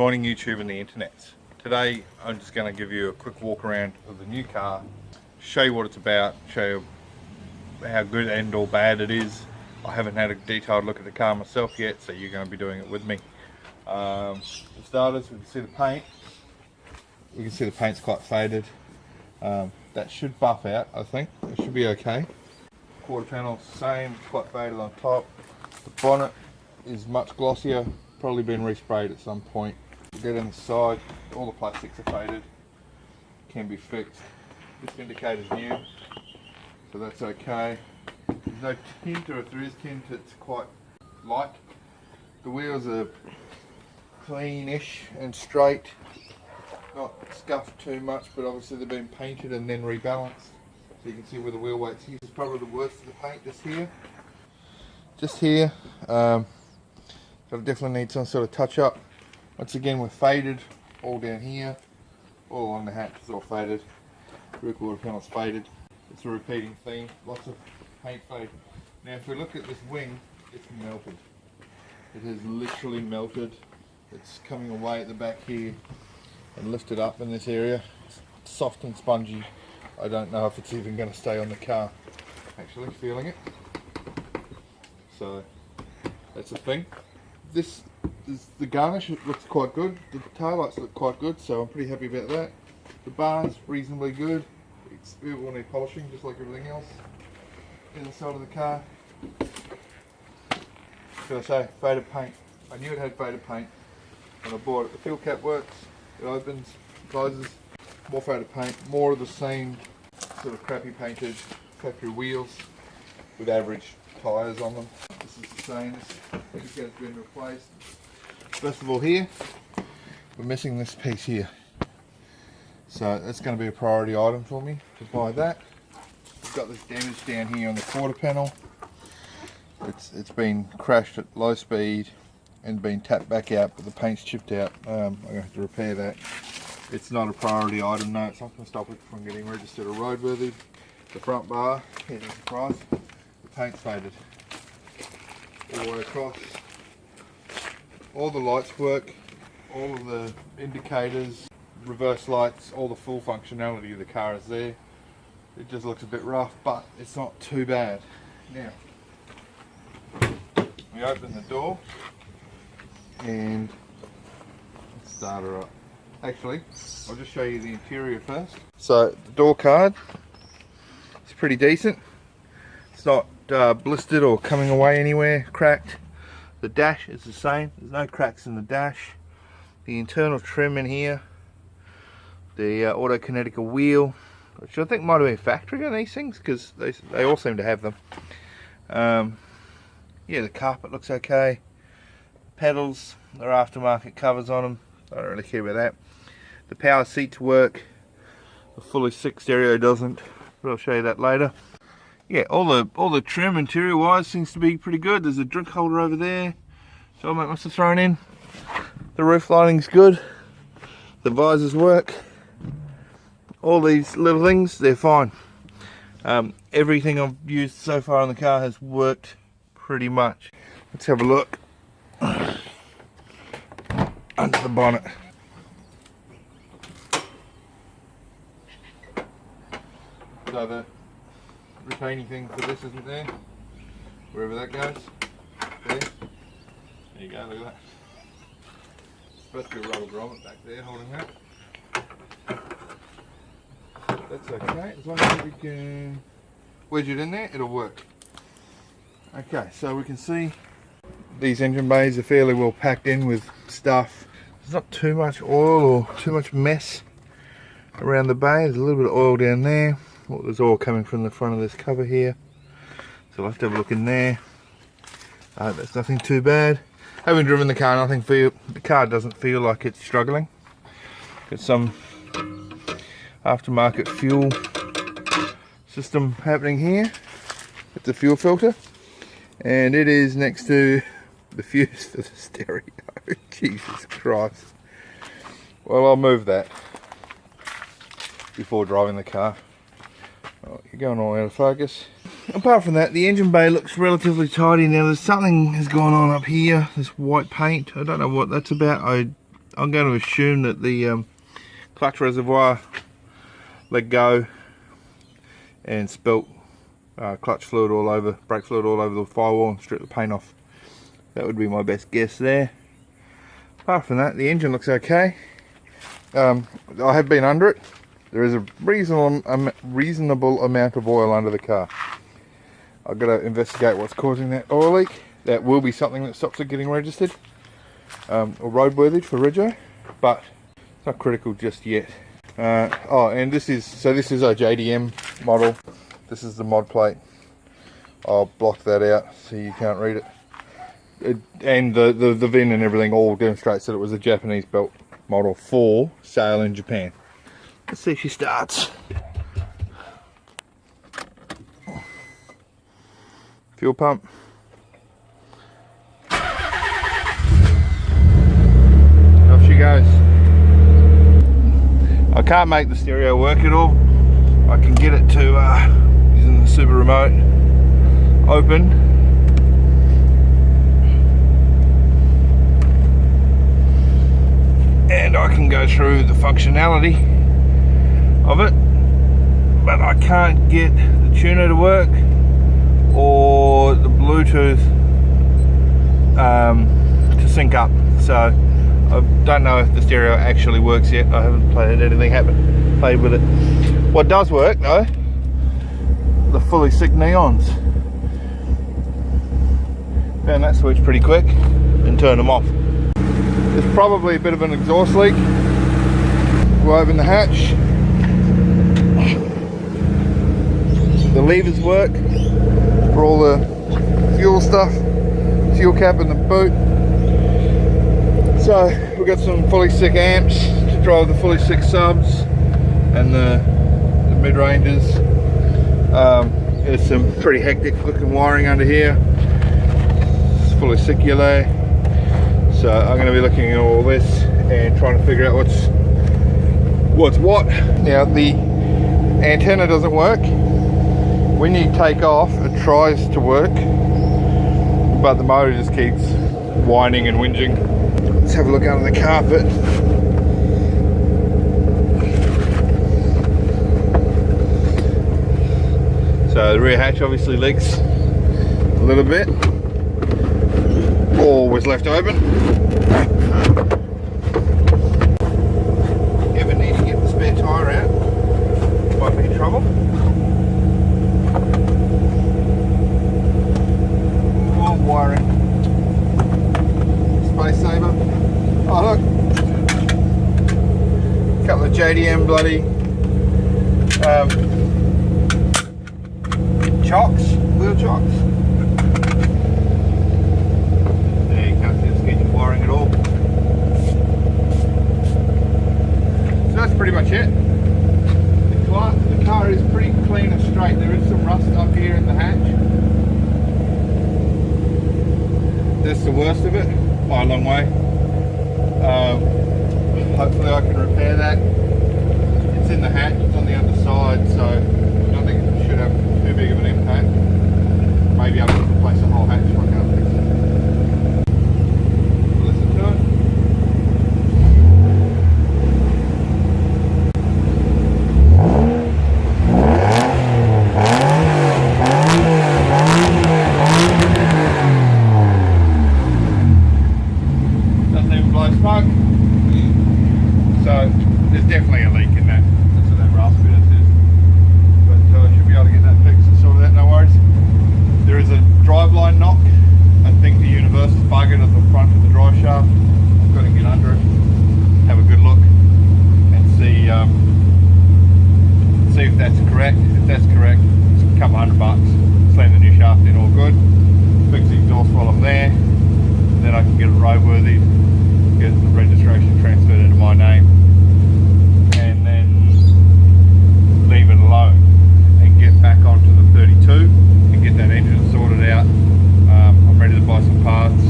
morning YouTube and the internet. Today I'm just going to give you a quick walk around of the new car, show you what it's about, show you how good and or bad it is. I haven't had a detailed look at the car myself yet, so you're going to be doing it with me. For starters, we can see the paint. We can see the paint's quite faded. That should buff out, I think. It should be okay. Quarter panel, same, quite faded on top. The bonnet is much glossier, probably been resprayed at some point. We get on the side, all the plastics are faded, can be fixed. This indicator's new, so that's okay. There's no tint, or if there is tint, it's quite light. The wheels are cleanish and straight, not scuffed too much, but obviously they've been painted and then rebalanced. So you can see where the wheel weight's here. This is probably the worst of the paint, just here. Just here. So it definitely needs some sort of touch up. Once again, we're faded all down here, all along the hatch is all faded. Rear quarter panel's faded. It's a repeating theme, lots of paint fade. Now if we look at this wing, it's melted. It has literally melted. It's coming away at the back here and lifted up in this area. It's soft and spongy. I don't know if it's even going to stay on the car. Actually feeling it. So that's the thing. This is the garnish. It looks quite good. The taillights look quite good, so I'm pretty happy about that. The bar's reasonably good. It will need polishing just like everything else in the side of the car. Should I say, faded paint. I knew it had faded paint when I bought it. The fuel cap works. It opens, closes. More faded paint. More of the same sort of crappy painted factory wheels with average tyres on them. This is the same. This has been replaced. First of all, here we're missing this piece here, so that's going to be a priority item for me to buy that. We've got this damage down here on the quarter panel. It's been crashed at low speed and been tapped back out, but the paint's chipped out. I'm going to have to repair that. It's not a priority item, no. It's not going to stop it from getting registered or roadworthy. The front bar, here's a surprise, the paint's faded all the way across. All the lights work, all of the indicators, reverse lights, all the full functionality of the car is there. It just looks a bit rough, but it's not too bad. Now, we open the door and let's start her up. Actually, I'll just show you the interior first. So the door card is pretty decent. It's not blistered or coming away anywhere, cracked. The dash is the same. There's no cracks in the dash. The internal trim in here. The Autokinetica wheel, which I think might have been factory on these things because they all seem to have them. Yeah, the carpet looks okay. Pedals, they're aftermarket covers on them. I don't really care about that. The power seats work. The fully 6 stereo doesn't, but I'll show you that later. Yeah, all the trim interior wise seems to be pretty good. There's a drink holder over there, so I must have thrown in. The roof lighting's good. The visors work. All these little things, they're fine. Everything I've used so far on the car has worked pretty much. Let's have a look under the bonnet. So the retaining thing for this isn't there, wherever that goes. There you go, look at that. It's supposed to be a rubber grommet back there holding that. That's okay, as long as we can wedge it in there, it'll work. Okay, so we can see these engine bays are fairly well packed in with stuff. There's not too much oil or too much mess around the bay. There's a little bit of oil down there. Well, there's oil coming from the front of this cover here, so I'll have to have a look in there. That's nothing too bad. Having driven the car, the car doesn't feel like it's struggling. Got some aftermarket fuel system happening here with the fuel filter, and it is next to the fuse for the stereo. Jesus Christ. Well, I'll move that before driving the car. Oh, you're going all out of focus. Apart from that, the engine bay looks relatively tidy. Now there's something has gone on up here, this white paint. I don't know what that's about. I I'm going to assume that the clutch reservoir let go and spilt clutch fluid all over, brake fluid all over the firewall and stripped the paint off. That would be my best guess there. Apart from that, the engine looks okay. I have been under it. There is a reasonable amount of oil under the car. I've got to investigate what's causing that oil leak. That will be something that stops it getting registered or roadworthy for rego, but it's not critical just yet. Oh, and this is a JDM model. This is the mod plate. I'll block that out so you can't read it. And the VIN and everything all demonstrates that it was a Japanese built model for sale in Japan. Let's see if she starts. Fuel pump. Off she goes. I can't make the stereo work at all. I can get it to, using the super remote, open. And I can go through the functionality of it, but I can't get the tuner to work or the Bluetooth to sync up. So I don't know if the stereo actually works yet. I haven't played with it. What does work though, the fully sick neons. Found that switch pretty quick and turned them off. There's probably a bit of an exhaust leak. We'll open the hatch. The levers work for all the fuel stuff, fuel cap in the boot. So we've got some fully sick amps to drive the fully sick subs and the mid-ranges. There's some pretty hectic looking wiring under here. It's fully sick relay. So I'm going to be looking at all this and trying to figure out what's what. Now the antenna doesn't work. When you take off, it tries to work, but the motor just keeps whining and whinging. Let's have a look under the carpet. So the rear hatch obviously leaks a little bit, or was left open. Ever need to get the spare tyre out, might be trouble. More wiring. Space saver. Oh look, a couple of JDM bloody chocks, wheel chocks. There, you can't see the sketchy wiring at all. So that's pretty much it. The car is pretty clean and straight. There is some rust up here in the hatch. That's the worst of it, by a long way. Hopefully I can repair that. It's in the hatch, it's on the underside, so I don't think it should have too big of an impact. Maybe I'll have to replace the whole hatch if I can't fix it. Listen to it. Doesn't even blow smoke. So there's definitely a leak in that. That's what that rust bit is. But I should be able to get that fixed and sorted out, no worries. There is a driveline knock. I think the universe is buggered at the front of the drive shaft. I've got to get under it, have a good look, and see if that's correct. If that's correct, it's a couple $100. Slam the new shaft in, all good. Fix the exhaust while I'm there. Then I can get it roadworthy, get the registration transferred into my name, and then leave it alone and get back onto the 32 and get that engine sorted out. I'm ready to buy some parts,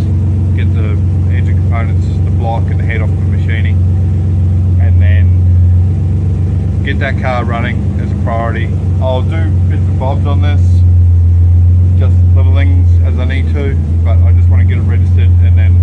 get the engine components, the block and the head off the machining, and then get that car running as a priority. I'll do bits and bobs on this, just little things as I need to, but I just want to get it registered and then